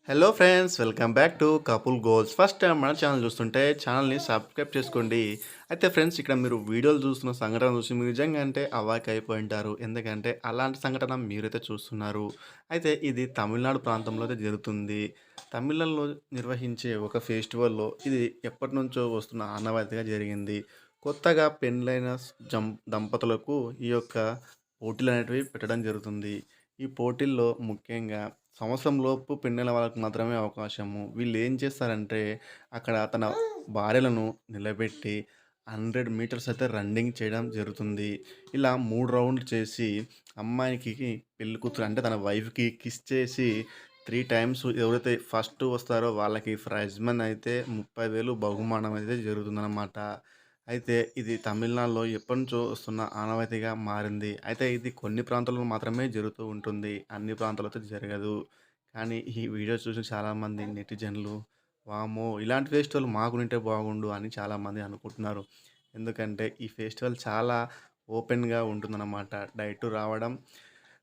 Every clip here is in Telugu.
Hello friends, welcome back to couple goals. First time మన ఛానల్ చూస్తుంటే ఛానల్ని సబ్స్క్రైబ్ చేసుకోండి. అయితే ఫ్రెండ్స్, ఇక్కడ మీరు వీడియోలు చూస్తున్న సంఘటన చూసి మీరు నిజంగా అంటే అవాక్ అయిపోయి ఉంటారు. ఎందుకంటే అలాంటి సంఘటన మీరైతే చూస్తున్నారు. అయితే ఇది తమిళనాడు ప్రాంతంలో అయితే జరుగుతుంది. తమిళంలో నిర్వహించే ఒక ఫెస్టివల్‌లో ఇది ఎప్పటినుంచో వస్తున్న ఆనవాయితీగా జరిగింది. కొత్తగా పెండ్లైన దంపతులకు ఈ యొక్క పోటీలనేటివి పెట్టడం జరుగుతుంది. ఈ పోటీల్లో ముఖ్యంగా సంవత్సరంలోపు పెళ్ళైన వాళ్ళకి మాత్రమే అవకాశము. వీళ్ళేం చేస్తారంటే, అక్కడ తన భార్యలను నిలబెట్టి 100 మీటర్స్ అయితే రన్నింగ్ చేయడం జరుగుతుంది. ఇలా 3 రౌండ్లు చేసి, అమ్మాయికి పెళ్లి కూతురు అంటే తన వైఫ్‌కి కిస్ చేసి 3 టైమ్స్ ఎవరైతే ఫస్ట్ వస్తారో వాళ్ళకి ప్రైజ్ మనీ అయితే 30,000 బహుమానం అయితే జరుగుతుందనమాట. అయితే ఇది తమిళనాడులో ఎప్పటినుంచో వస్తున్న ఆనవాయితీగా మారింది. అయితే ఇది కొన్ని ప్రాంతాల్లో మాత్రమే జరుగుతూ ఉంటుంది. అన్ని ప్రాంతాల్లో అయితే జరగదు. కానీ ఈ వీడియో చూసి చాలామంది నెటిజన్లు, వామ్మో! ఇలాంటి ఫెస్టివల్ మాకునుంటే బాగుండు అని చాలామంది అనుకుంటున్నారు. ఎందుకంటే ఈ ఫెస్టివల్ చాలా ఓపెన్‌గా ఉంటుందన్నమాట. డైరెక్ట్ రావడం,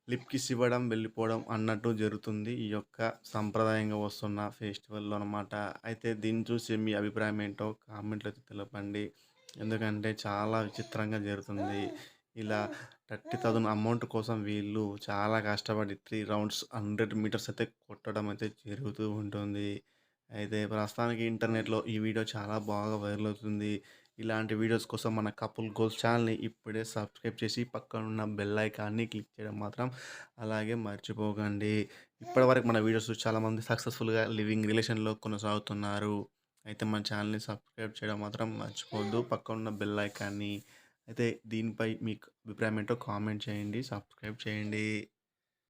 లిప్ కిస్ ఇవ్వడం, వెళ్ళిపోవడం అన్నట్టు జరుగుతుంది. ఈ యొక్క సంప్రదాయంగా వస్తున్న ఫెస్టివల్‌లో అన్నమాట. అయితే దీన్ని చూసి మీ అభిప్రాయం ఏంటో కామెంట్‌లో అయితే తెలపండి. ఎందుకంటే చాలా విచిత్రంగా జరుగుతుంది. ఇలా 30,000 అమౌంట్ కోసం వీళ్ళు చాలా కష్టపడి 3 రౌండ్స్ 100 మీటర్స్ అయితే కొట్టడం అయితే జరుగుతూ ఉంటుంది. అయితే ప్రస్తుతానికి ఇంటర్నెట్‌లో ఈ వీడియో చాలా బాగా వైరల్ అవుతుంది. ఇలాంటి వీడియోస్ కోసం మన కపుల్ గోల్స్ ఛానల్‌ని ఇప్పుడే సబ్స్క్రైబ్ చేసి పక్కనున్న బెల్ ఐకాన్‌ని క్లిక్ చేయడం మాత్రం అలాగే మర్చిపోకండి. ఇప్పటివరకు మన వీడియోస్ చూసి చాలామంది సక్సెస్‌ఫుల్‌గా లివింగ్ రిలేషన్‌లో కొనసాగుతున్నారు. అయితే మన ఛానల్‌ని సబ్స్క్రైబ్ చేయడం మాత్రం మర్చిపోవద్దు. పక్కనున్న బెల్ ఐకాన్‌ని. అయితే దీనిపై మీకు అభిప్రాయం ఏంటో కామెంట్ చేయండి. సబ్స్క్రైబ్ చేయండి.